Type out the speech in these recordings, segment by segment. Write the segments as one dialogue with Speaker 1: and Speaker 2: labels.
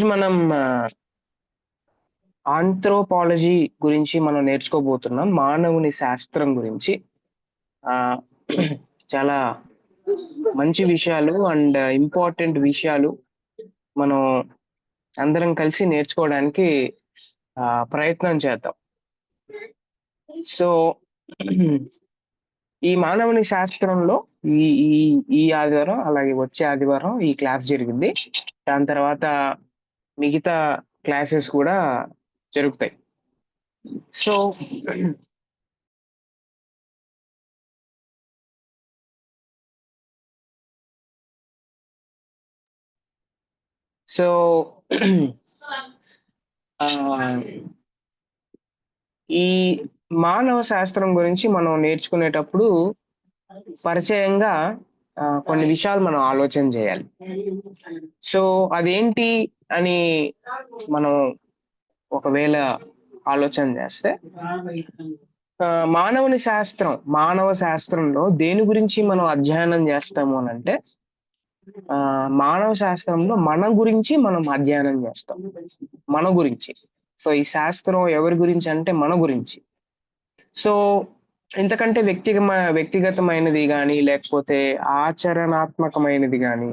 Speaker 1: మనం ఆంథ్రోపాలజీ గురించి మనం నేర్చుకోబోతున్నాం. మానవుని శాస్త్రం గురించి. ఆహ్, చాలా మంచి విషయాలు అండ్ ఇంపార్టెంట్ విషయాలు మనం అందరం కలిసి నేర్చుకోవడానికి ప్రయత్నం చేద్దాం. సో, ఈ మానవుని శాస్త్రంలో ఈ ఈ ఈ ఆదివారం, అలాగే వచ్చే ఆదివారం ఈ క్లాస్ జరిగిద్ది. దాని తర్వాత మిగతా క్లాసెస్ కూడా జరుగుతాయి. సో సో ఆహ్, ఈ మానవ శాస్త్రం గురించి మనం నేర్చుకునేటప్పుడు పరిచయంగా కొన్ని విషయాలు మనం ఆలోచన చేయాలి. సో, అదేంటి అని మనం ఒకవేళ ఆలోచన చేస్తే మానవ శాస్త్రంలో దేని గురించి మనం అధ్యయనం చేస్తాము అనంటే మానవ శాస్త్రంలో మన గురించి మనం అధ్యయనం చేస్తాం. మన గురించి. సో, ఈ శాస్త్రం ఎవరి గురించి అంటే మన గురించి. సో, ఇంతకంటే వ్యక్తిగతమైనది గాని, లేకపోతే ఆచరణాత్మకమైనది గాని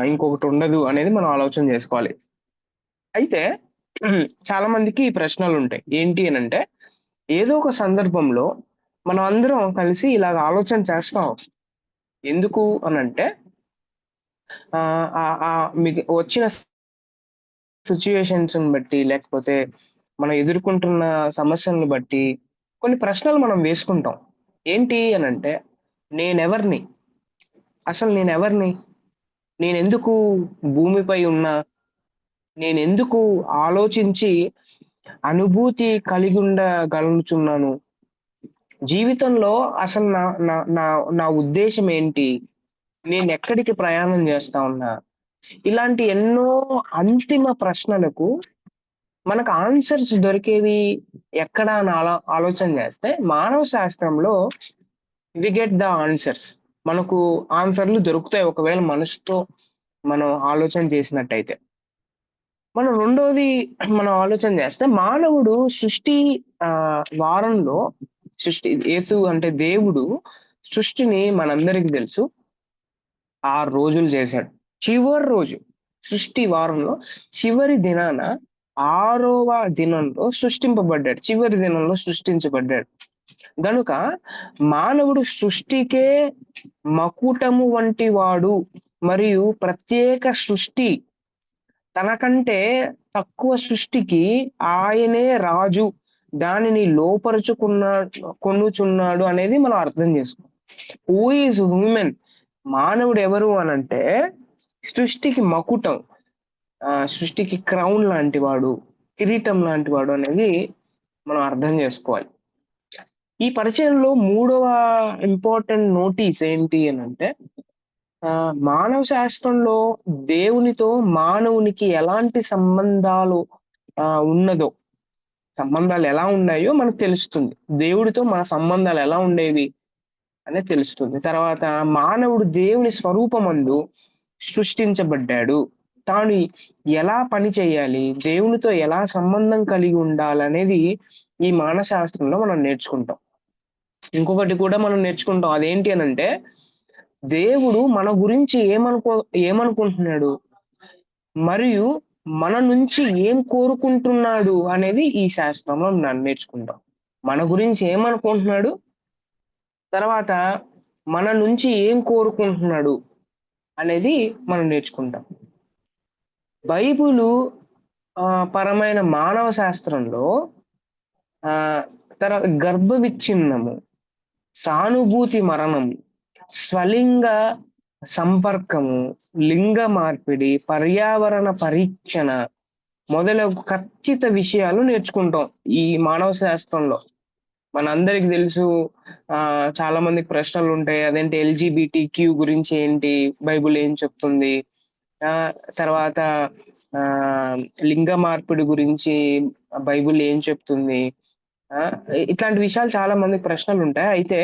Speaker 1: ఇంకొకటుండదు అనేది మనం ఆలోచన జేసుకోవాలి. అయితే చాలా మందికి ఈ ప్రశ్నలుంటాయి. ఏంటి అనంటే, ఏదో ఒక సందర్భంలో మనం అందరం కలిసి ఇలాగ ఆలోచన చేస్తాం. ఎందుకు అనంటే మీకు వచ్చిన సిట్యుయేషన్స్‌ని బట్టి, లేకపోతే మనం ఎదుర్కొంటున్న సమస్యలను బట్టి కొన్ని ప్రశ్నలు మనం వేసుకుంటాం. ఏంటి అనంటే, నేనెవరిని? అసలు నేనెవరిని? నేనెందుకు భూమిపై ఉన్నా? నేనెందుకు ఆలోచించి అనుభూతి కలిగుండగలుగుచున్నాను? జీవితంలో అసలు నా నా నా నా ఉద్దేశ్యం ఏంటి? నేనెక్కడికి ప్రయాణం చేస్తా ఉన్నా? ఇలాంటి ఎన్నో అంతిమ ప్రశ్నలకు మనకు ఆన్సర్స్ దొరికేవి ఎక్కడ అని ఆలోచన చేస్తే, మానవ శాస్త్రంలో వి గెట్ ద ఆన్సర్స్. మనకు ఆన్సర్‌లు దొరుకుతాయి ఒకవేళ మనసుతో మనం ఆలోచన చేసినట్టయితే. రెండోది మనం ఆలోచన చేస్తే మానవుడు వారంలో యేసు అంటే దేవుడు సృష్టిని మనందరికి తెలుసు 6 రోజులు చేశాడు. చివరి రోజు సృష్టి వారంలో చివరి దినాన 6వ దినంలో సృష్టింపబడ్డాడు. చివరి దినంలో సృష్టించబడ్డాడు. గనుక మానవుడు సృష్టికే మకుటము వంటి వాడు మరియు ప్రత్యేక సృష్టి. తనకంటే తక్కువ సృష్టికి ఆయనే రాజు. దానిని కొనుచున్నాడు అనేది మనం అర్థం చేసుకోవాలి. Who is human? మానవుడు ఎవరు అనంటే సృష్టికి మకుటం. సృష్టికి క్రౌన్ లాంటి వాడు, కిరీటం లాంటి వాడు అనేది మనం అర్థం చేసుకోవాలి. ఈ పరిచయంలో మూడవ ఇంపార్టెంట్ నోటీస్ ఏంటి అనంటే మానవ శాస్త్రంలో దేవునితో మానవునికి ఎలాంటి సంబంధాలు ఉన్నదో, సంబంధాలు ఎలా ఉన్నాయో మనకు తెలుస్తుంది. దేవుడితో మన సంబంధాలు ఎలా ఉండేవి అనేది తెలుస్తుంది. తర్వాత మానవుడు దేవుని స్వరూపమందు సృష్టించబడ్డాడు. తాను ఎలా పని చేయాలి, దేవునితో ఎలా సంబంధం కలిగి ఉండాలనేది ఈ మానవ శాస్త్రంలో మనం నేర్చుకుంటాం. ఇంకొకటి కూడా మనం నేర్చుకుంటాం. అదేంటి అనంటే దేవుడు మన గురించి ఏమనుకుంటున్నాడు? మరియు మన నుంచి ఏం కోరుకుంటున్నాడు అనేది ఈ శాస్త్రంలో నేర్చుకుంటాం. మన గురించి ఏమనుకుంటున్నాడు? తర్వాత మన నుంచి ఏం కోరుకుంటున్నాడు అనేది మనం నేర్చుకుంటాం. బైబిలు పరమైన మానవ శాస్త్రంలో ఆహ్, తర్వాత గర్భ విచ్ఛిన్నము, సానుభూతి మరణం, స్వలింగ సంపర్కము, లింగ మార్పిడి, పర్యావరణ పరీక్షణ మొదలగు ఖచ్చిత విషయాలు నేర్చుకుంటాం ఈ మానవ శాస్త్రంలో. మనందరికి తెలుసు చాలా మందికి ప్రశ్నలుంటాయి. అదేంటి ఎల్‌జీబీటీక్యూ గురించి ఏంటి? బైబిల్ ఏం చెప్తుంది? తర్వాత ఆహ్, లింగ మార్పిడి గురించి బైబిల్ ఏం చెప్తుంది? ఇట్లాంటి విషయాలు చాలా మందికి ప్రశ్నలుంటాయి. అయితే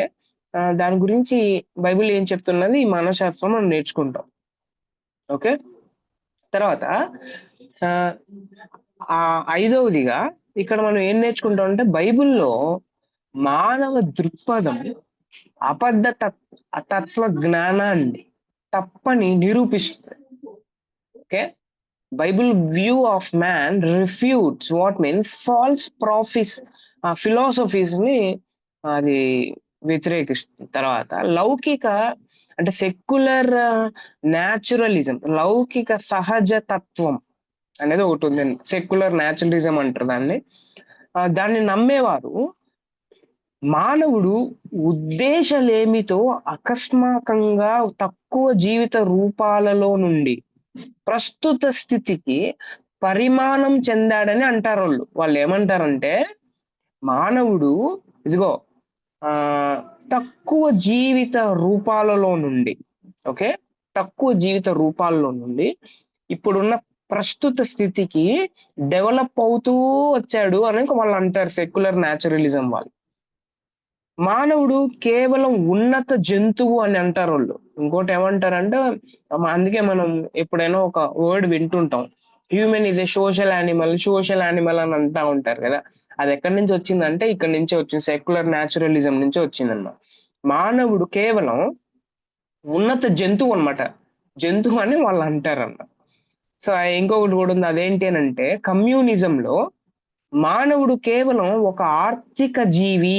Speaker 1: దాని గురించి బైబిల్ ఏం చెప్తున్నది ఈ మానవ శాస్త్రం మనం నేర్చుకుంటాం. ఓకే. తర్వాత ఆ ఆ ఐదవదిగా ఇక్కడ మనం ఏం నేర్చుకుంటాం అంటే బైబిల్లో మానవ దృక్పథం అబద్ధ తత్వ జ్ఞానాన్ని తప్పని నిరూపిస్తుంది. Okay, Bible view of man refutes what means false philosophies ని అది వ్యతిరేకిస్తుంది. తర్వాత లౌకిక అంటే సెక్యులర్ న్యాచురలిజం, లౌకిక సహజ తత్వం అనేది ఒకటి ఉంది. సెక్యులర్ న్యాచురలిజం అంటారు దాన్ని. దాన్ని నమ్మేవారు మానవుడు ఉద్దేశలేమితో అకస్మాకంగా తక్కువ జీవిత రూపాలలో నుండి ప్రస్తుత స్థితికి పరిమాణం చెందాడని అంటారు. వాళ్ళు ఏమంటారంటే మానవుడు ఇదిగో ఆ తక్కువ జీవిత రూపాలలో నుండి, ఓకే, తక్కువ జీవిత రూపాల్లో నుండి ఇప్పుడున్న ప్రస్తుత స్థితికి డెవలప్ అవుతూ వచ్చాడు అని వాళ్ళు అంటారు సెక్యులర్ న్యాచురలిజం వాళ్ళు. మానవుడు కేవలం ఉన్నత జంతువు అని అంటారు వాళ్ళు. ఇంకోటి ఏమంటారంటే అందుకే మనం ఎప్పుడైనా ఒక వర్డ్ వింటుంటాం, human is a social animal అని అంటా ఉంటారు కదా. అది ఎక్కడి నుంచి వచ్చిందంటే ఇక్కడ నుంచే వచ్చింది, సెక్యులర్ న్యాచురలిజం నుంచి వచ్చిందన్నమాట. మానవుడు కేవలం ఉన్నత జంతువు అన్నమాట, జంతువు అని వాళ్ళు అంటారన్న. సో ఇంకొకటి కూడా ఉంది, అదేంటి అని అంటే కమ్యూనిజంలో మానవుడు కేవలం ఒక ఆర్థిక జీవి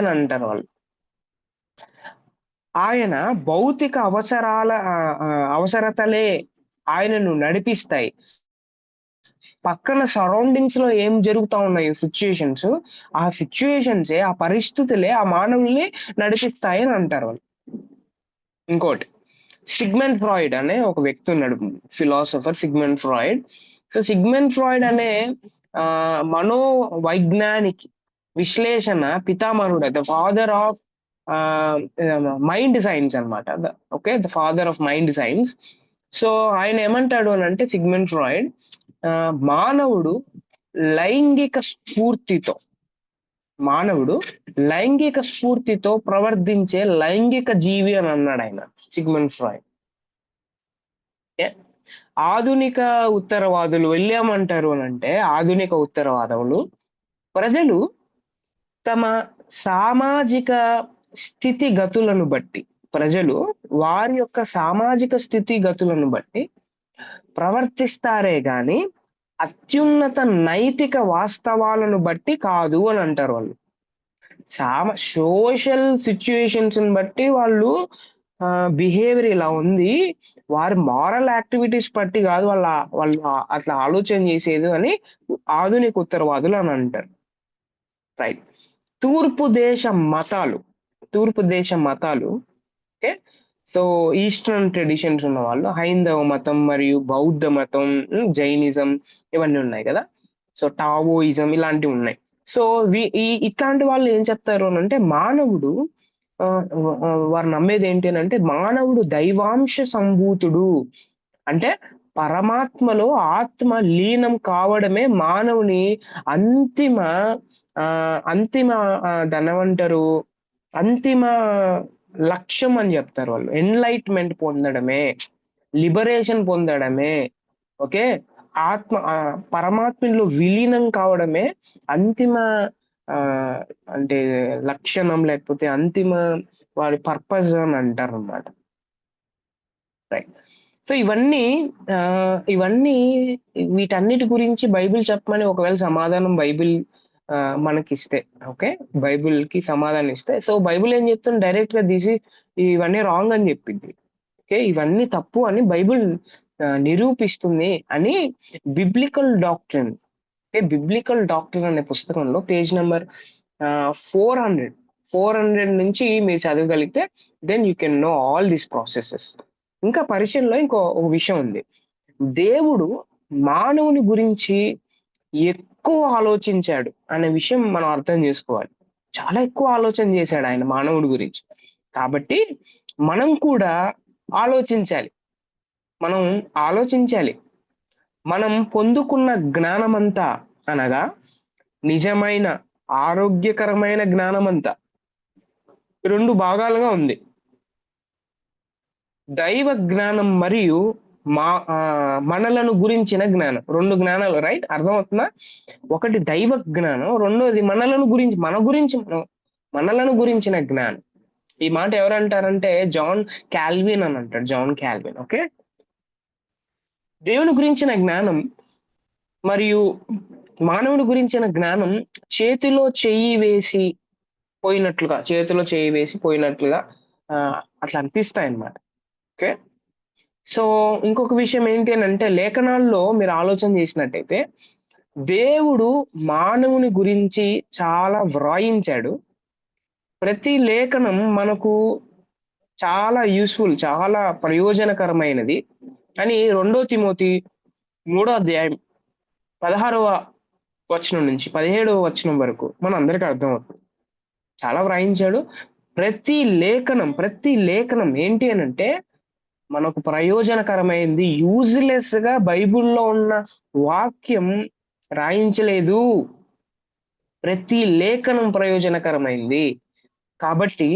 Speaker 1: అని అంటారు వాళ్ళు. ఆయన భౌతిక అవసరతలే ఆయనను నడిపిస్తాయి. పక్కన సరౌండింగ్స్ లో ఏం జరుగుతా ఉన్నాయి సిచ్యుయేషన్స్, ఆ పరిస్థితులే ఆ మానవుల్ని నడిపిస్తాయి అని అంటారు వాళ్ళు. ఇంకోటి సిగ్మండ్ ఫ్రాయిడ్ అనే ఒక వ్యక్తి ఉన్నాడు, philosopher Sigmund Freud. So Sigmund Freud అనే మనోవైజ్ఞానిక విశ్లేషణ పితామహుడు, the father of mind science అనమాట. Okay, the father of mind science. So ఆయన ఏమంటాడు అని అంటే సిగ్మండ్ ఫ్రాయిడ్ మానవుడు లైంగిక స్ఫూర్తితో ప్రవర్తించే లైంగిక జీవి అని అన్నాడు ఆయన, సిగ్మండ్ ఫ్రాయిడ్. ఆధునిక ఉత్తరవాదులు వెళ్ళామంటారు అని అంటే ఆధునిక ఉత్తరవాదులు ప్రజలు తమ సామాజిక స్థితిగతులను బట్టి వారి యొక్క సామాజిక స్థితిగతులను బట్టి ప్రవర్తిస్తారే గాని అత్యున్నత నైతిక వాస్తవాలను బట్టి కాదు అని అంటారు వాళ్ళు. సోషల్ సిచ్యుయేషన్స్ బట్టి వాళ్ళు బిహేవియర్ ఇలా ఉంది, వారి మారల్ యాక్టివిటీస్ బట్టి కాదు వాళ్ళు అట్లా ఆలోచన చేసేది అని ఆధునిక ఉత్తరవాదులు అని అంటారు. రైట్. తూర్పు దేశ మతాలు ఓకే, సో ఈస్టర్న్ ట్రెడిషన్స్ ఉన్న వాళ్ళు హైందవ మతం మరియు బౌద్ధ మతం, జైనిజం ఇవన్నీ ఉన్నాయి కదా. సో టావోయిజం ఇలాంటివి ఉన్నాయి. సో ఇట్లాంటి వాళ్ళు ఏం చెప్తారు అని అంటే మానవుడు వారు నమ్మేది ఏంటి అని అంటే మానవుడు దైవాంశ సంభూతుడు, అంటే పరమాత్మలో ఆత్మ లీనం కావడమే మానవుని అంతిమ దాన్నేమంటారు అంతిమ లక్ష్యం అని చెప్తారు వాళ్ళు. ఎన్లైట్మెంట్ పొందడమే, లిబరేషన్ పొందడమే, ఓకే, పరమాత్మలో విలీనం కావడమే అంతిమ అంటే లక్షణం, లేకపోతే అంతిమ వాడి పర్పస్ అని అంటారు అన్నమాట. రైట్. సో ఇవన్నీ వీటన్నిటి గురించి బైబిల్ చెప్పమని ఒకవేళ సమాధానం బైబిల్ మనకిస్తే, ఓకే, బైబిల్ కి సమాధానం ఇస్తే, సో బైబిల్ ఏం చెప్తుంది డైరెక్ట్ గా ఇవన్నీ రాంగ్ అని చెప్పింది. ఓకే, ఇవన్నీ తప్పు అని బైబిల్ నిరూపిస్తుంది అని biblical doctrine, okay, biblical doctrine అనే పుస్తకంలో పేజ్ నెంబర్ 400 నుంచి మీరు చదవగలిగితే then you can know all these processes. ఇంకా పరిచయంలో ఒక విషయం ఉంది, దేవుడు మానవుని గురించి ఎక్కువ ఆలోచించాడు అనే విషయం మనం అర్థం చేసుకోవాలి. చాలా ఎక్కువ ఆలోచన చేశాడు ఆయన మానవుడి గురించి. కాబట్టి మనం కూడా ఆలోచించాలి. మనం పొందుకున్న జ్ఞానమంతా అనగా నిజమైన ఆరోగ్యకరమైన జ్ఞానమంతా 2 భాగాలుగా ఉంది, దైవ జ్ఞానం మరియు మనలను గురించిన జ్ఞానం. 2 జ్ఞానాలు, రైట్? అర్థమవుతుందా? ఒకటి దైవ జ్ఞానం, రెండోది మనలను గురించిన జ్ఞానం. ఈ మాట ఎవరంటారంటే జాన్ కాల్విన్ అని అంటాడు. John Calvin. ఓకే. దేవుని గురించిన జ్ఞానం మరియు మానవుని గురించిన జ్ఞానం చేతిలో చెయ్యి వేసి పోయినట్లుగా అట్లా అనిపిస్తాయి అన్నమాట. ఓకే. సో ఇంకొక విషయం ఏంటి అని అంటే, లేఖనాల్లో మీరు ఆలోచన చేసినట్టయితే దేవుడు మానవుని గురించి చాలా వ్రాయించాడు. ప్రతి లేఖనం మనకు చాలా యూస్ఫుల్, చాలా ప్రయోజనకరమైనది అని 2 తిమోతి 3వ అధ్యాయం 16వ వచనం నుంచి 17వ వచనం వరకు మన అందరికీ అర్థమవుతుంది. చాలా వ్రాయించాడు. ప్రతి లేఖనం ఏంటి అనంటే మనకు ప్రయోజనకరమైంది. యూజ్‌లెస్ గా బైబిల్‌లో ఉన్న వాక్యం రాయించలేదు. ప్రతి లేఖనం ప్రయోజనకరమైంది. కాబట్టి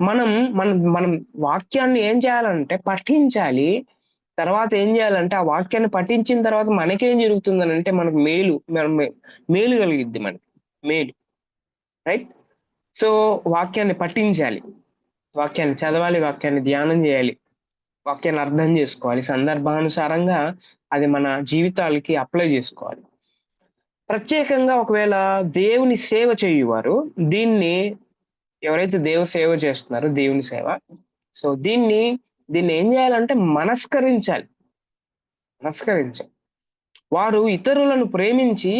Speaker 1: మనం మనం మనం వాక్యాన్ని ఏం చేయాలంటే పఠించాలి. తర్వాత ఏం చేయాలంటే ఆ వాక్యాన్ని పఠించిన తర్వాత మనకేం జరుగుతుందనంటే మనకు మేలు కలిగిద్ది మనకి. మేలు. రైట్? సో వాక్యాన్ని పఠించాలి. వాక్యాన్ని చదవాలి, వాక్యాన్ని ధ్యానం చేయాలి, వాక్యాన్ని అర్థం చేసుకోవాలి. సందర్భానుసారంగా అది మన జీవితాలకి అప్లై చేసుకోవాలి. ప్రత్యేకంగా ఒకవేళ దేవుని సేవ చేయువారు దీన్ని, ఎవరైతే సేవ చేస్తున్నారో దేవుని సేవ, సో దీన్ని ఏం చేయాలంటే మనస్కరించాలి. వారు ఇతరులను ప్రేమించి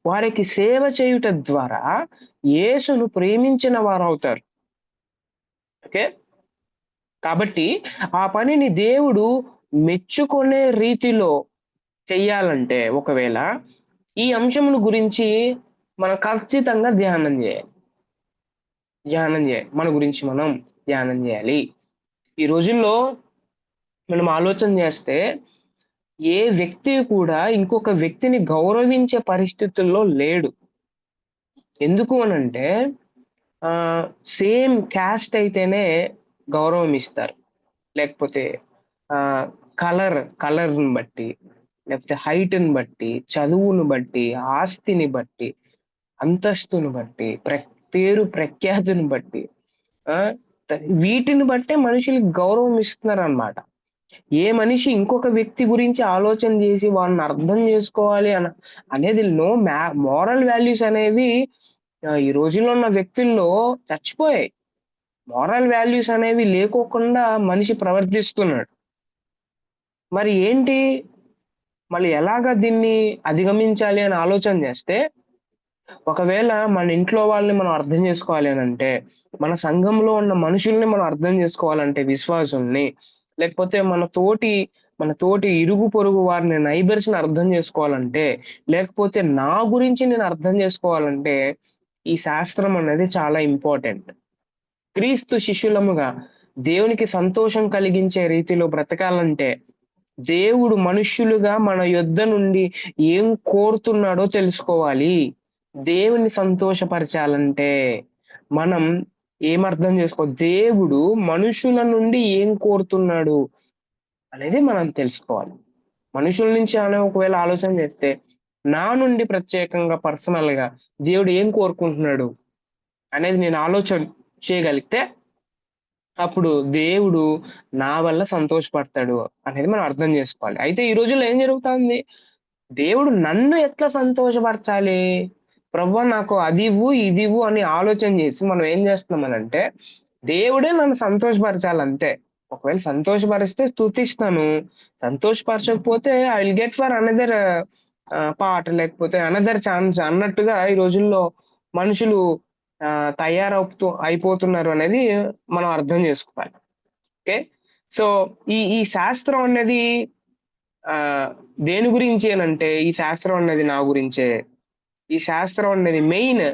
Speaker 1: వారికి సేవ చేయుట ద్వారా యేసును ప్రేమించిన వారవుతారు. ఓకే. కాబట్టి ఆ పనిని దేవుడు మెచ్చుకునే రీతిలో చెయ్యాలంటే ఒకవేళ ఈ అంశముల గురించి మనం ఖచ్చితంగా ధ్యానం చేయాలి. మన గురించి మనం ధ్యానం చేయాలి. ఈ రోజుల్లో మనం ఆలోచన చేస్తే ఏ వ్యక్తి కూడా ఇంకొక వ్యక్తిని గౌరవించే పరిస్థితుల్లో లేడు. ఎందుకు అనంటే సేమ్ క్యాస్ట్ అయితేనే గౌరవం ఇస్తారు. లేకపోతే కలర్‌ని బట్టి, లేకపోతే హైట్‌ని బట్టి, చదువును బట్టి, ఆస్తిని బట్టి, అంతస్తును బట్టి, పేరు ప్రఖ్యాతిని బట్టి, వీటిని బట్టే మనుషులకి గౌరవం ఇస్తున్నారన్నమాట. ఏ మనిషి ఇంకొక వ్యక్తి గురించి ఆలోచన చేసి వాళ్ళని అర్థం చేసుకోవాలి అనేది మోరల్ వాల్యూస్ అనేవి ఈ రోజుల్లో ఉన్న వ్యక్తుల్లో చచ్చిపోయాయి. మోరల్ వాల్యూస్ అనేవి లేకోకుండా మనిషి ప్రవర్తిస్తున్నాడు. మరి ఏంటి? మళ్ళీ ఎలాగా దీన్ని అధిగమించాలి అని ఆలోచన చేస్తే, ఒకవేళ మన ఇంట్లో వాళ్ళని మనం అర్థం చేసుకోవాలి అనంటే, మన సంఘంలో ఉన్న మనుషుల్ని మనం అర్థం చేసుకోవాలంటే, విశ్వాసుల్ని, లేకపోతే మన తోటి ఇరుగు పొరుగు వారిని, నైబర్స్‌ని అర్థం చేసుకోవాలంటే, లేకపోతే నా గురించి నేను అర్థం చేసుకోవాలంటే, ఈ శాస్త్రం అనేది చాలా ఇంపార్టెంట్. క్రీస్తు శిష్యులముగా దేవునికి సంతోషం కలిగించే రీతిలో బ్రతకాలంటే, దేవుడు మనుష్యులుగా మన యొద్ద నుండి ఏం కోరుతున్నాడో తెలుసుకోవాలి. దేవుని సంతోషపరచాలంటే మనం ఏమర్థం దేవుడు మనుషుల నుండి ఏం కోరుతున్నాడు అనేది మనం తెలుసుకోవాలి. మనుషుల నుంచి ఒకవేళ ఆలోచన చేస్తే, నా నుండి ప్రత్యేకంగా పర్సనల్‌గా దేవుడు ఏం కోరుకుంటున్నాడు అనేది నేను ఆలోచన చేయగలిగితే, అప్పుడు దేవుడు నా వల్ల సంతోషపడతాడు అనేది మనం అర్థం చేసుకోవాలి. అయితే ఈ రోజుల్లో ఏం జరుగుతుంది? దేవుడు నన్ను ఎట్లా సంతోషపరచాలి? ప్రభువా నాకు అదివ్వు, ఇదివ్వు అని ఆలోచన చేసి మనం ఏం చేస్తున్నామనంటే, దేవుడే నన్ను సంతోషపరచాలంతే. ఒకవేళ సంతోషపరిస్తే స్తుతిస్తాను. సంతోషపరచకపోతే I will get for another part, లేకపోతే అనదర్ ఛాన్స్ అన్నట్టుగా ఈ రోజుల్లో మనుషులు అయిపోతున్నారు అనేది మనం అర్థం చేసుకోవాలి. ఓకే. సో ఈ శాస్త్రం అనేది దేని గురించి అనంటే, ఈ శాస్త్రం అనేది నా గురించే. ఈ శాస్త్రం అనేది మెయిన్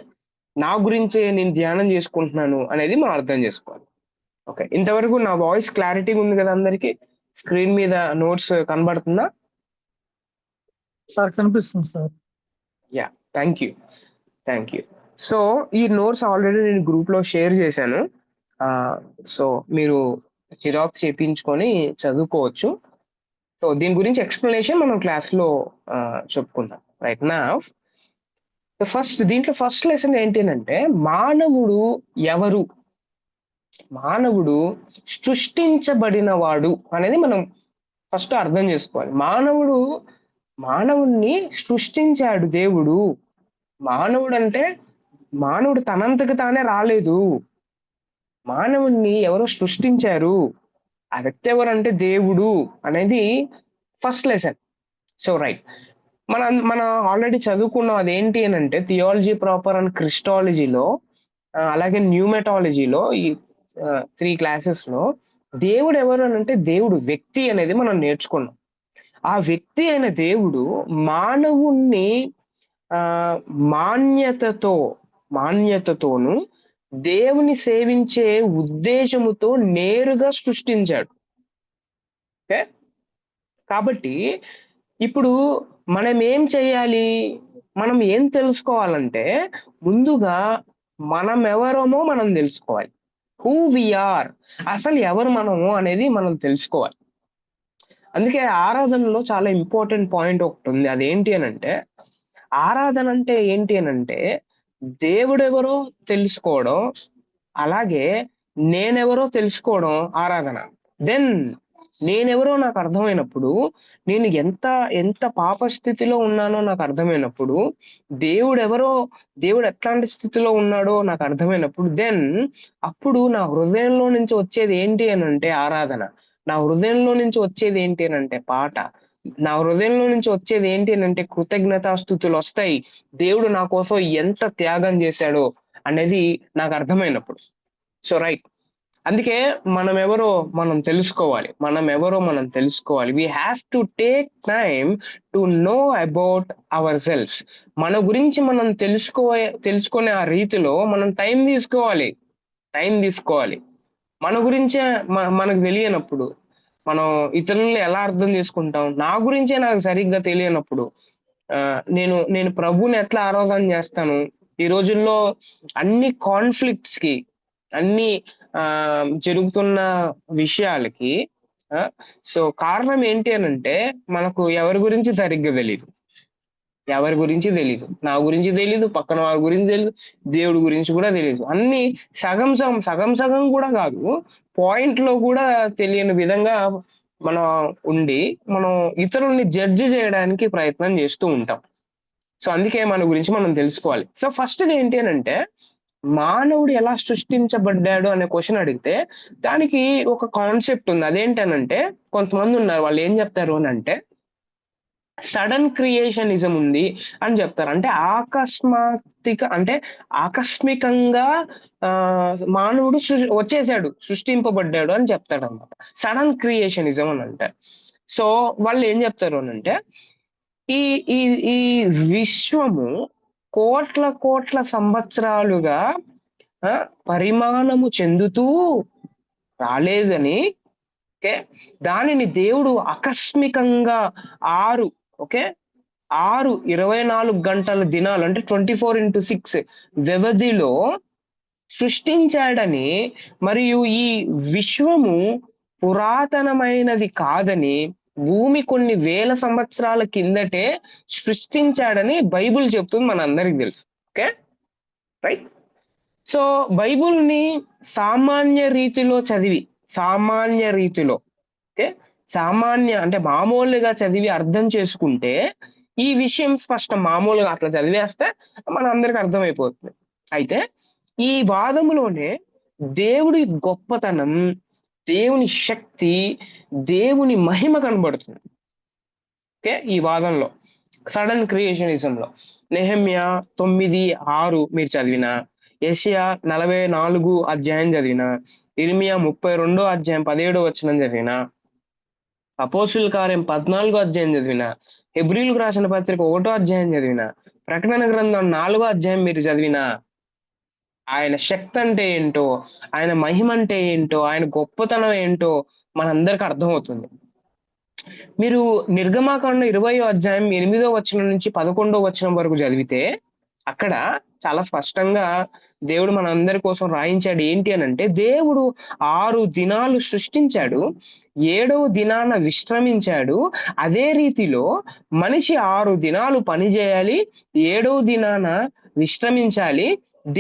Speaker 1: నా గురించే నేను ధ్యానం చేసుకుంటున్నాను అనేది మనం అర్థం చేసుకోవాలి. ఓకే. ఇంతవరకు నా వాయిస్ క్లారిటీగా ఉంది కదా అందరికి? స్క్రీన్ మీద నోట్స్ కనబడుతుందా?
Speaker 2: సార్ కనిపిస్తుంది sir.
Speaker 1: Yeah, thank you. So ఈ నోట్స్ ఆల్రెడీ నేను గ్రూప్ లో షేర్ చేశాను. సో మీరు జిరాక్స్ చేయించుకొని చదువుకోవచ్చు. సో దీని గురించి ఎక్స్ప్లెనేషన్ మనం క్లాస్లో చెప్పుకుందాం. రైట్ నా ఫస్ట్ లెసన్ ఏంటి అంటే మానవుడు ఎవరు, మానవుడు సృష్టించబడినవాడు అనేది మనం ఫస్ట్ అర్థం చేసుకోవాలి. మానవుణ్ణి సృష్టించాడు దేవుడు. మానవుడు తనంతకు తానే రాలేదు. మానవుణ్ణి ఎవరో సృష్టించారు. ఆ వ్యక్తి ఎవరంటే దేవుడు అనేది ఫస్ట్ లెసన్. సో రైట్, మన ఆల్రెడీ చదువుకున్నాం. అదేంటి అని అంటే థియాలజీ ప్రాపర్ అండ్ క్రిస్టాలజీలో, అలాగే న్యూమెటాలజీలో, ఈ 3 క్లాసెస్లో దేవుడు ఎవరు అని అంటే దేవుడు వ్యక్తి అనేది మనం నేర్చుకున్నాం. ఆ వ్యక్తి అయిన దేవుడు మానవుణ్ణి ఆ మాన్యతతోను దేవుని సేవించే ఉద్దేశముతో నేరుగా సృష్టించాడు. ఓకే, కాబట్టి ఇప్పుడు మనం ఏం చేయాలి, మనం ఏం తెలుసుకోవాలంటే ముందుగా మనం ఎవరమో మనం తెలుసుకోవాలి. హూ వి ఆర్, అసలు ఎవరు మనము అనేది మనం తెలుసుకోవాలి. అందుకే ఆరాధనలో చాలా ఇంపార్టెంట్ పాయింట్ ఒకటి ఉంది. అదేంటి అని అంటే ఆరాధన అంటే ఏంటి అని అంటే దేవుడెవరో తెలుసుకోవడం, అలాగే నేనెవరో తెలుసుకోవడం ఆరాధన. దెన్ నేనెవరో నాకు అర్థమైనప్పుడు, నేను ఎంత ఎంత పాప స్థితిలో ఉన్నానో నాకు అర్థమైనప్పుడు, దేవుడు ఎట్లాంటి స్థితిలో ఉన్నాడో నాకు అర్థమైనప్పుడు, దెన్ అప్పుడు నా హృదయంలో నుంచి వచ్చేది ఏంటి అని అంటే ఆరాధన. నా హృదయంలో నుంచి వచ్చేది ఏంటి అని అంటే పాట. నా హృదయంలో నుంచి వచ్చేది ఏంటి అని అంటే కృతజ్ఞతాస్తుతులు వస్తాయి. దేవుడు నా కోసం ఎంత త్యాగం చేశాడో అనేది నాకు అర్థమైనప్పుడు. సో రైట్, అందుకే మనం తెలుసుకోవాలి. We have to take time to know about our selfs. మన గురించి మనం తెలుసుకునే ఆ రీతిలో మనం టైం తీసుకోవాలి. మన గురించే మనకు తెలియనప్పుడు మనం ఇతరులని ఎలా అర్థం చేసుకుంటాం? నా గురించే నాకు సరిగ్గా తెలియనప్పుడు నేను ప్రభువుని ఎట్లా ఆరాధన చేస్తాను? ఈ రోజుల్లో అన్ని కాన్ఫ్లిక్ట్స్ కి, అన్ని జరుగుతున్న విషయాలకి సో కారణం ఏంటి అనంటే మనకు ఎవరి గురించి సరిగ్గా తెలీదు. నా గురించి తెలీదు, పక్కన వారి గురించి తెలీదు, దేవుడి గురించి కూడా తెలీదు. అన్ని సగం కూడా కాదు, పాయింట్ లో కూడా తెలియని విధంగా మనం మనం ఇతరుల్ని జడ్జి చేయడానికి ప్రయత్నం చేస్తూ ఉంటాం. సో అందుకే మన గురించి మనం తెలుసుకోవాలి. సో ఫస్ట్ ఏంటి అని అంటే మానవుడు ఎలా సృష్టించబడ్డాడు అనే క్వశ్చన్ అడిగితే దానికి ఒక కాన్సెప్ట్ ఉంది. అదేంటనంటే కొంతమంది ఉన్నారు, వాళ్ళు ఏం చెప్తారు అని అంటే సడన్ క్రియేషనిజం ఉంది అని చెప్తారు. అంటే ఆకస్మికంగా మానవుడు సృష్టింపబడ్డాడు అని చెప్తాడు అనమాట. సడన్ క్రియేషనిజం అని అంటారు. సో వాళ్ళు ఏం చెప్తారు అని అంటే ఈ ఈ ఈ విశ్వము కోట్ల సంవత్సరాలుగా పరిమాణము చెందుతూ రాలేదని, ఓకే, దానిని దేవుడు ఆకస్మికంగా 6 24 గంటల దినాలు అంటే 24/6 వ్యవధిలో సృష్టించాడని, మరియు ఈ విశ్వము పురాతనమైనది కాదని, భూమి కొన్ని వేల సంవత్సరాల కిందటే సృష్టించాడని బైబిల్ చెప్తుంది, మన అందరికి తెలుసు. Okay right. సో బైబిల్ని సామాన్య రీతిలో ఓకే, అంటే మామూలుగా చదివి అర్థం చేసుకుంటే ఈ విషయం స్పష్టం. మామూలుగా అట్లా చదివేస్తే మన అందరికి అర్థమైపోతుంది. అయితే ఈ వాదములోనే దేవుడి గొప్పతనం, దేవుని శక్తి, దేవుని మహిమ కనబడుతుంది. ఓకే, ఈ వాదంలో సడన్ క్రియేషనిజంలో నెహెమ్యా 9:6 మీరు చదివిన, యెషయా 44 అధ్యాయం చదివిన, ఇర్మియా 32 అధ్యాయం 17 వచనం చదివిన, అపోస్తుల కార్యం 14 అధ్యాయం చదివిన, హెబ్రీలకు రాసిన పత్రిక 1 అధ్యాయం చదివిన, ప్రకటన గ్రంథం 4 అధ్యాయం మీరు చదివిన, ఆయన శక్తి అంటే ఏంటో, ఆయన మహిమ అంటే ఏంటో, ఆయన గొప్పతనం ఏంటో మనందరికి అర్థమవుతుంది. మీరు నిర్గమాకాండం 20వ అధ్యాయం 8వ వచనం నుంచి 11వ వచనం వరకు చదివితే అక్కడ చాలా స్పష్టంగా దేవుడు మనందరి కోసం రాయించాడు. ఏంటి అనంటే, దేవుడు 6 దినాలు సృష్టించాడు. 7వ దినాన విశ్రమించాడు. అదే రీతిలో మనిషి 6 దినాలు పని చేయాలి. 7వ దినాన విశ్రమించాలి.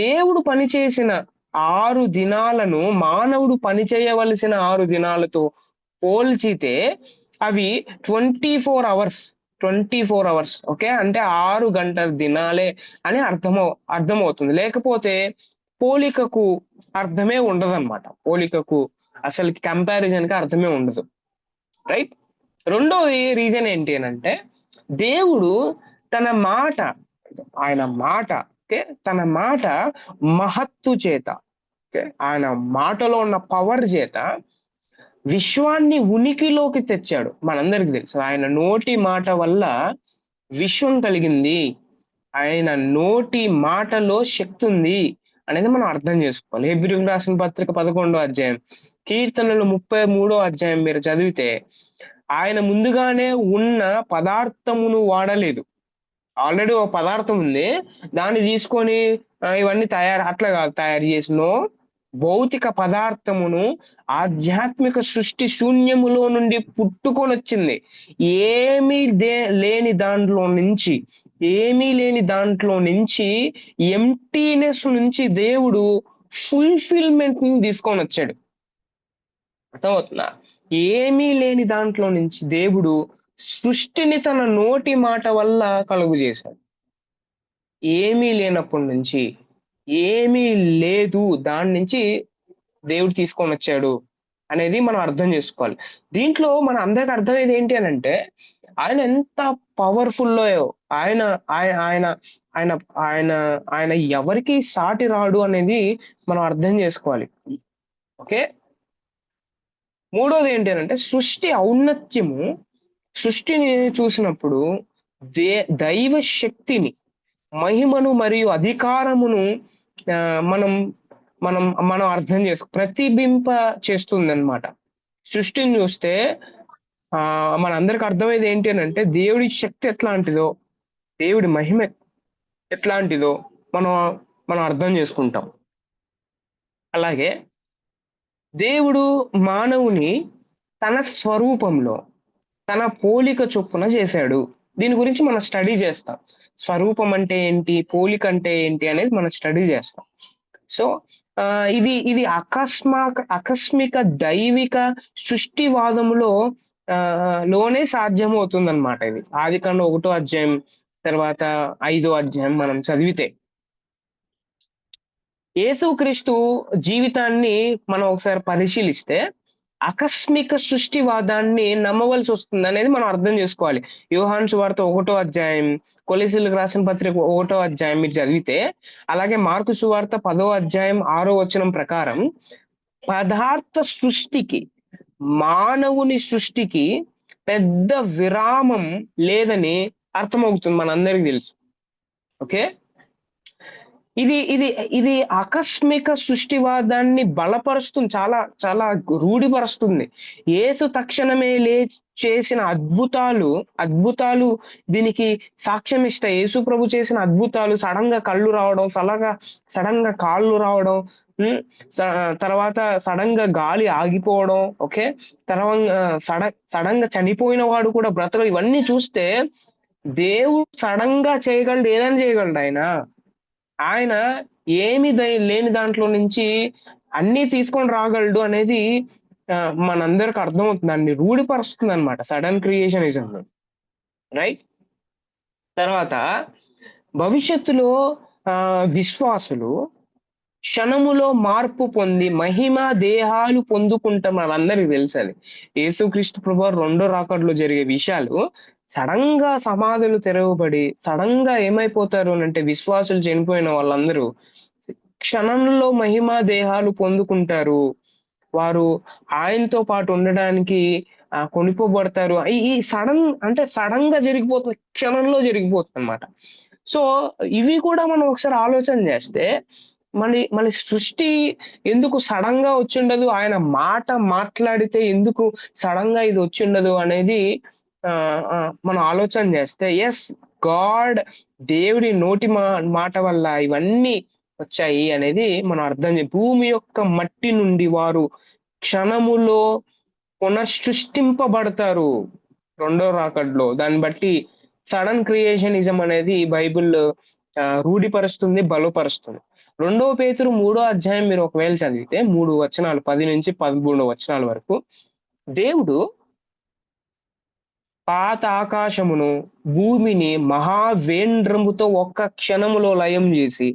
Speaker 1: దేవుడు పనిచేసిన 6 దినాలను మానవుడు పని చేయవలసిన 6 దినాలతో పోల్చితే అవి 24 అవర్స్. 24 అవర్స్. ఓకే. అంటే 6 గంటల దినాలే అని అర్థమవుతుంది. లేకపోతే పోలికకు అర్థమే ఉండదన్నమాట. పోలికకు అసలు కంపారిజన్‌కి అర్థమే ఉండదు. రైట్? రెండోది రీజన్ ఏంటి అనంటే, దేవుడు తన మాట, ఆయన మాట, ఓకే, తన మాట మహత్తు చేత, ఓకే, ఆయన మాటలో ఉన్న పవర్ చేత విశ్వాన్ని ఉనికిలోకి తెచ్చాడు. మనందరికి తెలుసు. ఆయన నోటి మాట వల్ల విశ్వం కలిగింది. ఆయన నోటి మాటలో శక్తి ఉంది అనేది మనం అర్థం చేసుకోవాలి. హెబ్రీయులకు రాసిన పత్రిక 11వ అధ్యాయం, కీర్తనలు 33వ అధ్యాయం మీరు చదివితే, ఆయన ముందుగానే ఉన్న పదార్థమును వాడలేదు. ఆల్రెడీ ఒక పదార్థం ఉంది. దాన్ని తీసుకొని ఇవన్నీ అట్లా కాదు తయారు చేసి. నో. భౌతిక పదార్థమును ఆధ్యాత్మిక సృష్టి శూన్యములో నుండి పుట్టుకొనొచ్చింది. ఏమీ లేని దాంట్లో నుంచి ఎంప్టీనెస్ నుంచి దేవుడు ఫుల్ఫిల్మెంట్ ని తీసుకొనొచ్చాడు. అర్థమవుతుందా? ఏమీ లేని దాంట్లో నుంచి దేవుడు సృష్టిని తన నోటి మాట వల్ల కలుగజేశాడు. ఏమీ లేనప్పటి నుంచి, ఏమీ లేదు దాని నుంచి దేవుడు తీసుకొనొచ్చాడు అనేది మనం అర్థం చేసుకోవాలి. దీంట్లో మన అందరికి అర్థమయ్యేది ఏంటి అనంటే, ఆయన ఎంత పవర్‌ఫుల్లో, ఆయన ఆయ ఆయన ఆయన ఆయన ఆయన ఎవరికీ సాటి రాడు అనేది మనం అర్థం చేసుకోవాలి. ఓకే. మూడోది ఏంటి అనంటే, సృష్టి ఔన్నత్యము, సృష్టిని చూసినప్పుడు దైవ శక్తిని, మహిమను మరియు అధికారమును మనం మనం మనం అర్థం ప్రతిబింప చేస్తుందన్నమాట. సృష్టిని చూస్తే మనందరికి అర్థమయ్యేది ఏంటి అనంటే, దేవుడి శక్తి ఎట్లాంటిదో, దేవుడి మహిమ ఎట్లాంటిదో మనం మనం అర్థం చేసుకుంటాం. అలాగే దేవుడు మానవుని తన స్వరూపంలో, తన పోలిక చొప్పున చేశాడు. దీని గురించి మనం స్టడీ చేస్తాం. స్వరూపం అంటే ఏంటి? పోలిక అంటే ఏంటి? అనేది మనం స్టడీ చేస్తాం. సో, ఇది ఆకస్మిక దైవిక సృష్టివాదములో లోనే సాధ్యమవుతుందన్నమాట ఇది. ఆదికాండం 1వ అధ్యాయం, తర్వాత 5వ అధ్యాయం మనం చదివితే, యేసుక్రీస్తు జీవితాన్ని మనం ఒకసారి పరిశీలిస్తే ఆకస్మిక సృష్టివాదాన్ని నమ్మవలసి వస్తుందనేది మనం అర్థం చేసుకోవాలి. యోహాను సువార్త 1వ అధ్యాయం, కొలస్సీయులకు రాసిన పత్రిక 1వ అధ్యాయం మీరు చదివితే, అలాగే మార్కు సువార్త 10వ అధ్యాయం 6వ వచనం ప్రకారం పదార్థ సృష్టికి, మానవుని సృష్టికి పెద్ద విరామం లేదని అర్థమవుతుంది. మనందరికి తెలుసు. ఓకే. ఇది ఇది ఇది ఆకస్మిక సృష్టివాదాన్ని బలపరుస్తుంది. చాలా చాలా రూఢిపరుస్తుంది. యేసు తక్షణమే చేసిన అద్భుతాలు దీనికి సాక్ష్యం ఇస్తాయి. యేసు ప్రభు చేసిన అద్భుతాలు, సడన్ గా కళ్ళు రావడం, సడన్ గా కాళ్ళు రావడం, తర్వాత సడన్ గా గాలి ఆగిపోవడం, ఓకే, సడన్ గా చనిపోయిన వాడు కూడా బ్రతకడం, ఇవన్నీ చూస్తే దేవుడు సడన్ గా చేయగలడు, ఏదైనా చేయగలడు. ఆయన ఏమి లేని దాంట్లో నుంచి అన్నీ తీసుకొని రాగలడు అనేది మనందరికి అర్థమవుతుంది. దాన్ని రూఢిపరుస్తుంది అనమాట సడన్ క్రియేషనిజం. రైట్? తర్వాత భవిష్యత్తులో విశ్వాసులు క్షణములో మార్పు పొంది మహిమ దేహాలు పొందుకుంటాం. మనందరికి తెలుసు అది. యేసుక్రీస్తు ప్రభువు రెండో రాకడలో జరిగే విషయాలు. సడన్ గా సమాధులు తెరవబడి సడన్ గా ఏమైపోతారు అంటే, విశ్వాసులు చనిపోయిన వాళ్ళందరూ క్షణంలో మహిమ దేహాలు పొందుకుంటారు. వారు ఆయనతో పాటు ఉండడానికి కొనిపోబడతారు. ఈ సడన్ గా జరిగిపోతుంది, క్షణంలో జరిగిపోతుంది అన్నమాట. సో ఇవి కూడా మనం ఒకసారి ఆలోచన చేస్తే, మన సృష్టి ఎందుకు సడన్ గా వచ్చిండదు, ఆయన మాట మాట్లాడితే ఎందుకు సడన్ గా ఇది వచ్చిండదు అనేది మనం ఆలోచన చేస్తే, ఎస్, గాడ్, దేవుడి నోటి మాట వల్ల ఇవన్నీ వచ్చాయి అనేది మనం భూమి యొక్క మట్టి నుండి వారు క్షణములో పునఃసృష్టింపబడతారు రెండో రాకడలో. దాన్ని బట్టి సడన్ క్రియేషనిజం అనేది బైబిల్ రూఢిపరుస్తుంది, బలపరుస్తుంది. 2 పేతురు 3వ అధ్యాయం మీరు ఒకవేళ చదివితే 3 వచనాలు 10 నుంచి 13 వచనాల వరకు దేవుడు పాత ఆకాశమును భూమిని మహావేంద్రముతో ఒక్క క్షణములో లయం చేసి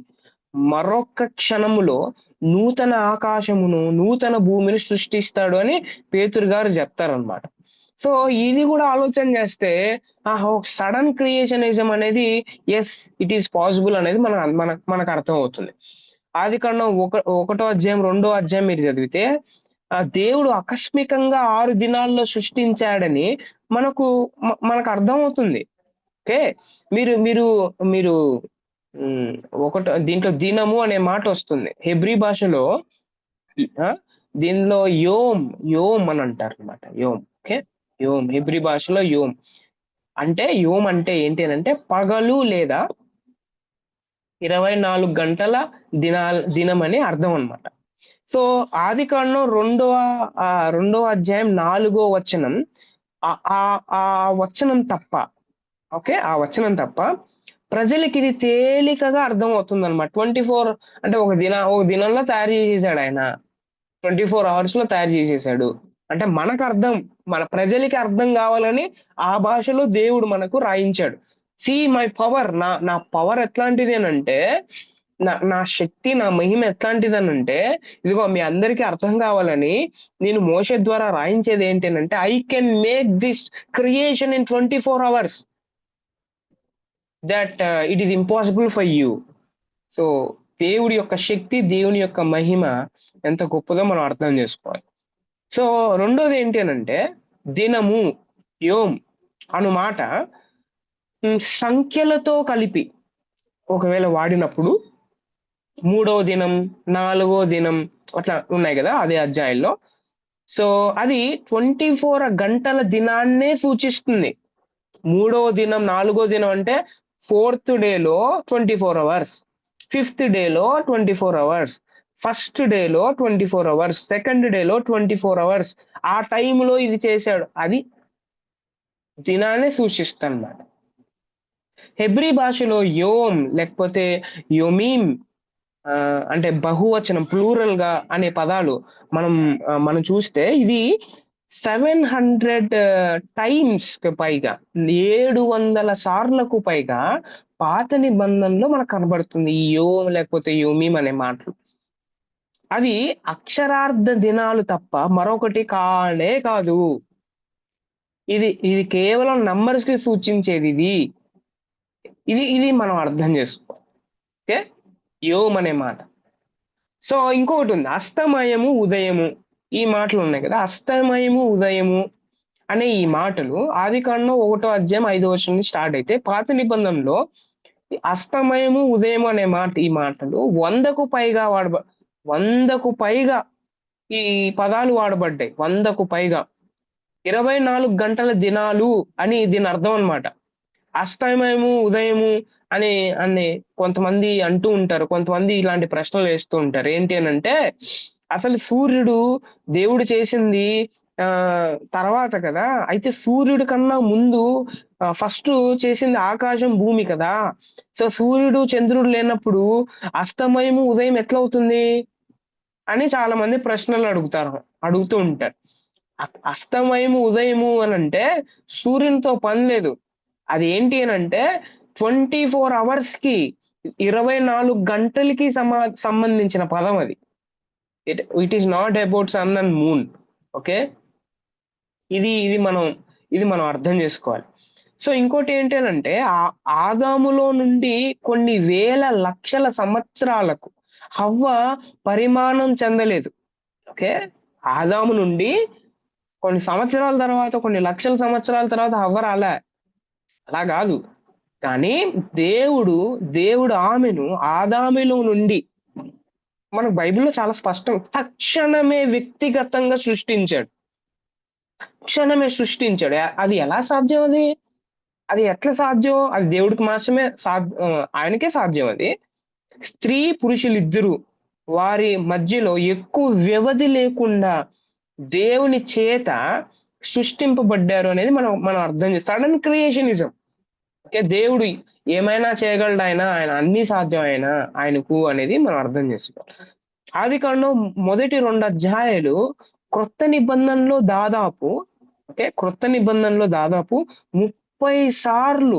Speaker 1: మరొక్క క్షణములో నూతన ఆకాశమును నూతన భూమిని సృష్టిస్తాడు అని పేతురు గారు చెప్తారనమాట. సో ఇది కూడా ఆలోచన చేస్తే సడన్ క్రియేషనిజం అనేది ఎస్ ఇట్ ఈస్ పాసిబుల్ అనేది మనకు అర్థం అవుతుంది. ఆదికాండం 1వ అధ్యాయం 2వ అధ్యాయం మీరు చదివితే ఆ దేవుడు ఆకస్మికంగా 6 దినాల్లో సృష్టించాడని మనకు అర్థం అవుతుంది. ఓకే, మీరు మీరు మీరు దీంట్లో దినము అనే మాట వస్తుంది హెబ్రీ భాషలో. దీనిలో యోమ్ అని అంటారు అనమాట. ఓకే, యోమ్ హెబ్రీ భాషలో యోమ్ అంటే ఏంటి అని అంటే పగలు లేదా 24 గంటల దినం అని అర్థం అనమాట. సో ఆదికాండం 2వ అధ్యాయం 4వ వచనం ఆ వచనం తప్ప, ఓకే, ఆ వచనం తప్ప ప్రజలకి ఇది తేలికగా అర్థం అవుతుంది అనమాట. 24 అంటే ఒక దినంలో తయారు చేసేసాడు ఆయన, 24 hours లో తయారు చేసేసాడు అంటే మన ప్రజలకి అర్థం కావాలని ఆ భాషలో దేవుడు మనకు రాయించాడు. సీ మై పవర్, నా పవర్ ఎట్లాంటిది అని అంటే, నా శక్తి, నా మహిమ ఎట్లాంటిది అని అంటే, ఇదిగో మీ అందరికీ అర్థం కావాలని నేను మోషే ద్వారా రాయించేది ఏంటి అంటే, I can make this creation in 24 hours that it is impossible for you. So దేవుడి యొక్క శక్తి, దేవుని యొక్క మహిమ ఎంత గొప్పదో మనం అర్థం చేసుకోవాలి. సో రెండోది ఏంటి అని అంటే, దినము యోమ్ అను మాట సంఖ్యలతో కలిపి ఒకవేళ వాడినప్పుడు 3వ దినం, 4వ దినం అట్లా ఉన్నాయి కదా అదే అధ్యాయంలో. సో అది 24 గంటల దినాన్నే సూచిస్తుంది. 3వ దినం, 4వ దినం అంటే 4th డేలో 24 hours, 5th డేలో 24 hours, ఫస్ట్ డేలో 24 hours, సెకండ్ డేలో 24 hours. ఆ టైంలో ఇది చేశాడు, అది దినాన్ని సూచిస్తుంది అన్నమాట. హెబ్రీ భాషలో యోమ్ లేకపోతే యోమీమ్ అంటే బహువచనం, ప్లూరల్ గా అనే పదాలు మనం చూస్తే ఇది 700 టైమ్స్ పైగా, 700 సార్లకు పైగా పాత నిబంధనలో మనకు కనబడుతుంది ఈ యోమ్ లేకపోతే యోమీమ్ అనే మాటలు. అవి అక్షరార్థ దినాలు తప్ప మరొకటి కానే కాదు. ఇది కేవలం నంబర్స్ కి సూచించేది. ఇది మనం అర్థం చేసుకో. ఓకే, యోమ్ అనే మాట. సో ఇంకొకటి ఉంది, అస్తమయము ఉదయము. ఈ మాటలు ఉన్నాయి కదా, అస్తమయము ఉదయము అనే ఈ మాటలు ఆదికాండం 1వ అధ్యాయం 5వ వచనం నుంచి స్టార్ట్ అయితే, పాత నిబంధనలో అస్తమయము ఉదయం అనే ఈ మాటలు 100కు పైగా ఈ పదాలు వాడబడ్డాయి. 100కు పైగా 24 గంటల దినాలు అని దీని అర్థం అన్నమాట. అస్తమయము ఉదయము అని కొంతమంది అంటూ ఉంటారు, కొంతమంది ఇలాంటి ప్రశ్నలు వేస్తూ ఉంటారు. ఏంటి అని అంటే, అసలు సూర్యుడు దేవుడు చేసింది తర్వాత కదా, అయితే సూర్యుడి కన్నా ముందు ఫస్ట్ చేసింది ఆకాశం భూమి కదా. సో సూర్యుడు చంద్రుడు లేనప్పుడు అస్తమయము ఉదయం ఎట్లా అవుతుంది అని చాలా మంది ప్రశ్నలు అడుగుతూ ఉంటారు. అస్తమయము ఉదయము అని అంటే సూర్యునితో పని లేదు. అది ఏంటి అని అంటే 24 hours కి 24 గంటలకి సంబంధించిన పదం అది. It is not about sun and moon. Okay, ఇది మనం అర్థం చేసుకోవాలి. సో ఇంకోటి ఏంటి అని అంటే, ఆదాములో నుండి కొన్ని వేల లక్షల సంవత్సరాలకు హవ్వ పరిమాణం చెందలేదు. ఓకే, ఆదాము నుండి కొన్ని సంవత్సరాల తర్వాత, కొన్ని లక్షల సంవత్సరాల తర్వాత హవ్వ రాలే, అలా కాదు. కానీ దేవుడు ఆమెను ఆదాములో నుండి, మనకు బైబిల్లో చాలా స్పష్టం, తక్షణమే వ్యక్తిగతంగా సృష్టించాడు. అది ఎలా సాధ్యం? అది అది ఎట్లా సాధ్యం? అది దేవుడికి మాత్రమే ఆయనకే సాధ్యం అది. స్త్రీ, పురుషులిద్దరూ వారి మధ్యలో ఎక్కువ వ్యవధి లేకుండా దేవుని చేత సృష్టింపబడ్డారు అనేది మనం మనం అర్థం సడన్ క్రియేషనిజం. ఓకే. దేవుడు ఏమైనా చేయగలడు ఆయన. ఆయన అన్నీ సాధ్యం ఆయనకు అనేది మనం అర్థం చేసుకోవాలి. ఆదికాండం మొదటి 2 అధ్యాయాలు క్రొత్త నిబంధనలో దాదాపు క్రొత్త నిబంధనలో దాదాపు 30 సార్లు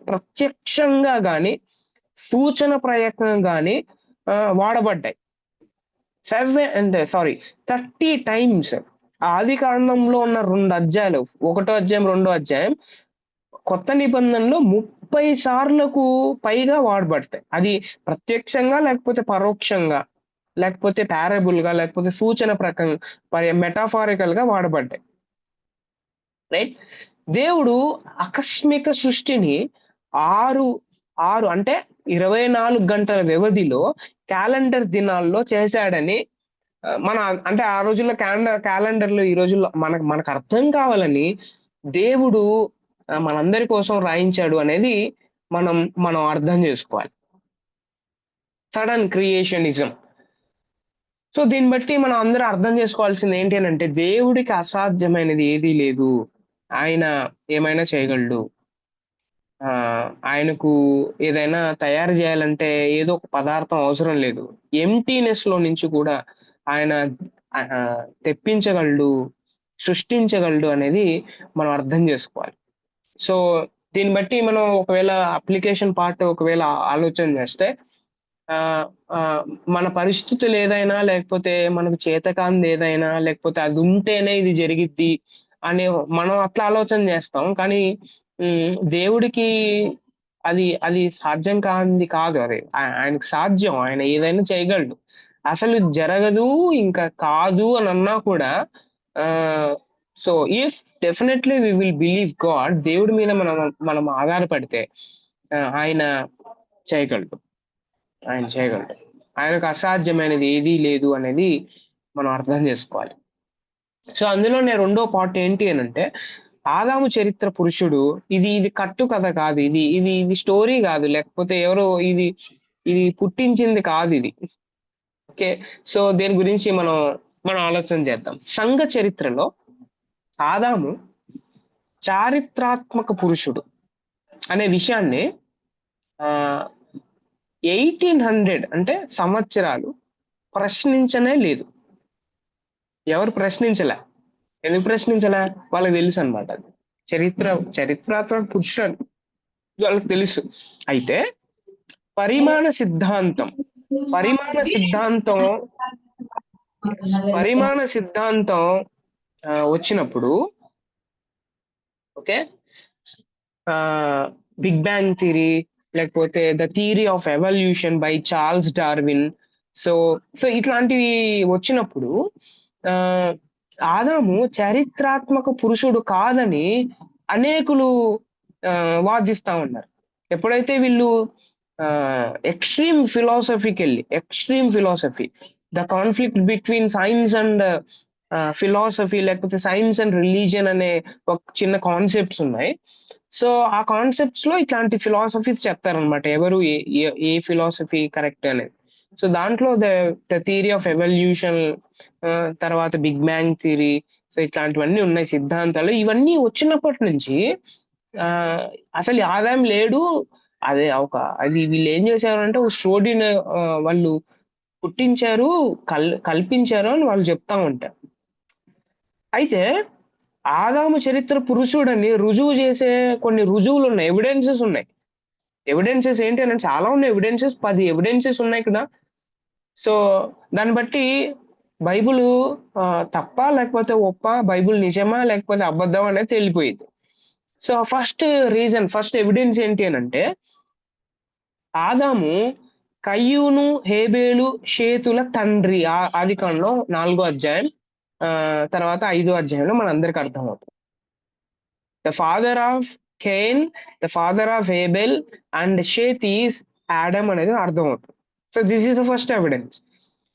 Speaker 1: ప్రత్యక్షంగా గాని, సూచన ప్రయత్నం గాని వాడబడ్డాయి. 30 టైమ్స్. ఆదికాండంలో ఉన్న 2 అధ్యాయాలు, ఒకటో అధ్యాయం, రెండో అధ్యాయం కొత్త నిబంధనలో 30 సార్లకు పైగా వాడబడతాయి. అది ప్రత్యక్షంగా, లేకపోతే పరోక్షంగా, లేకపోతే పారబుల్‌గా, లేకపోతే సూచన మెటాఫారికల్‌గా వాడబడ్డాయి. రైట్? దేవుడు ఆకస్మిక సృష్టిని 6 అంటే 24 గంటల వ్యవధిలో క్యాలెండర్ దినాల్లో చేశాడని మన అంటే ఆ రోజుల్లో క్యాలెండర్‌లు ఈ రోజుల్లో మనకు అర్థం కావాలని దేవుడు మనందరి కోసం రాయించాడు అనేది మనం మనం అర్థం చేసుకోవాలి. Sudden creationism. సో దీన్ని బట్టి మనం అందరూ అర్థం చేసుకోవాల్సింది ఏంటి అనంటే, దేవుడికి అసాధ్యమైనది ఏదీ లేదు. ఆయన ఏమైనా చేయగలడు. ఆయనకు ఏదైనా తయారు చేయాలంటే ఏదో ఒక పదార్థం అవసరం లేదు. ఎంప్టీనెస్‌లో నుంచి కూడా ఆయన తెప్పించగలడు, సృష్టించగలడు అనేది మనం అర్థం చేసుకోవాలి. సో దీన్ని బట్టి మనం ఒకవేళ అప్లికేషన్ పార్ట్ ఒకవేళ ఆలోచన చేస్తే మన పరిస్థితులు ఏదైనా, లేకపోతే మనకు చేతకానిది ఏదైనా, లేకపోతే అది ఉంటేనే ఇది జరిగిద్ది అని మనం అట్లా ఆలోచన చేస్తాం. కానీ దేవుడికి అది అది సాధ్యం కానిది కాదు అది. ఆయనకు సాధ్యం. ఆయన ఏదైనా చేయగలడు. అసలు జరగదు, ఇంకా కాదు అని అన్నా కూడా ah, so if definitely we will believe God, దేవుడి మీద మనం ఆధారపడితే ఆయన చేయగలడు. ఆయన చేయగలడు. ఆయనకు అసాధ్యమైనది ఏదీ లేదు అనేది మనం అర్థం చేసుకోవాలి. సో అందులోనే రెండో పార్ట్ ఏంటి అనంటే, ఆదాము చరిత్ర పురుషుడు ఇది కట్టు కథ కాదు. ఇది స్టోరీ గాదు. లేకపోతే ఎవరో ఇది పుట్టించింది కాదిది. ఓకే. సో దేని గురించి మనం ఆలోచన చేద్దాం. సంఘ చరిత్రలో ఆదాము చారిత్రాత్మక పురుషుడు అనే విషయాన్ని ఆహ్, 1800 అంటే సంవత్సరాలు ప్రశ్నించనే లేదు. ఎవరు ప్రశ్నించలే. ఎందుకు ప్రశ్నించలే? వాళ్ళకి తెలుసనమాట అది. చరిత్రాత్మక పురుషుడు వాళ్ళకి తెలుసు. అయితే పరిమాణ సిద్ధాంతం, పరిమాణ సిద్ధాంతం పరిమాణ సిద్ధాంతం వచ్చినప్పుడు ఓకే. బిగ్ బ్యాంగ్ థియరీ, లేకపోతే the theory of evolution by Charles Darwin. So ఇట్లాంటివి వచ్చినప్పుడు ఆదాము చారిత్రాత్మక పురుషుడు కాదని అనేకులు వాదిస్తా ఉన్నారు. ఎప్పుడైతే వీళ్ళు extreme philosophy, the conflict between science and philosophy, లేకపోతే సైన్స్ అండ్ రిలీజియన్ అనే ఒక చిన్న కాన్సెప్ట్స్ ఉన్నాయి. సో ఆ కాన్సెప్ట్స్‌లో ఇట్లాంటి ఫిలాసఫీస్ చెప్తారనమాట. ఎవరు ఏ ఫిలాసఫీ కరెక్ట్ అనేది. సో దాంట్లో ద థియరీ ఆఫ్ ఎవల్యూషన్, తర్వాత బిగ్ బ్యాంగ్ థియరీ, సో ఇట్లాంటివన్నీ ఉన్నాయి సిద్ధాంతాలు. ఇవన్నీ వచ్చినప్పటి నుంచి అసలు ఆదాం లేడు. అది వీళ్ళేం చేశారంటే ఒక స్టోరీని వాళ్ళు పుట్టించారు, కల్పించారు అని వాళ్ళు చెప్తా ఉంటారు. అయితే ఆదాము చరిత్ర పురుషుడని రుజువు చేసే కొన్ని రుజువులున్నాయి. ఎవిడెన్సెస్ ఉన్నాయి. ఎవిడెన్సెస్ ఏంటి అనంటే చాలా ఉన్నాయి ఎవిడెన్సెస్. 10 ఎవిడెన్సెస్ ఉన్నాయి ఇక్కడ. సో దాన్ని బట్టి బైబిలు తప్పా లేకపోతే ఒప్పా, బైబిల్ నిజమా లేకపోతే అబద్ధం అనేది తేలిపోయిద్ది. సో ఫస్ట్ ఎవిడెన్స్ ఏంటి అనంటే, ఆదాము కయ్యూను, హేబేలు, షేతుల తండ్రి. ఆదికాండంలో 4 అధ్యాయం తర్వాత 5 అధ్యాయంలో మనందరికి అర్థమవుతుంది. The father of Cain, the father of Abel and Seth is Adam అనేది అర్థమవుతుంది. So this is the first evidence.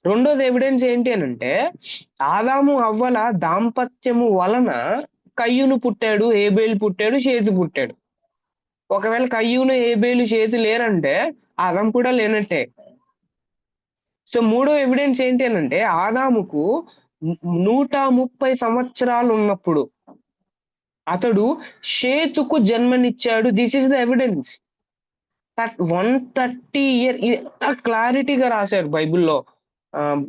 Speaker 1: రెండోది ఎవిడెన్స్ ఏంటి అనంటే, ఆదాము హవ్వల దాంపత్యము వలన కయ్యూను పుట్టాడు, హేబేలు పుట్టాడు, షేతు పుట్టాడు. ఒకవేళ కయ్యూను, హేబేలు, షేతు లేరంటే ఆదాము కూడా లేనట్టే. సో మూడో ఎవిడెన్స్ ఏంటి అనంటే ఆదాముకు 130 సంవత్సరాలు ఉన్నప్పుడు అతడు షేతుకు జన్మనిచ్చాడు. This is the evidence. 130 year ఎంత క్లారిటీగా రాశారు బైబిల్లో.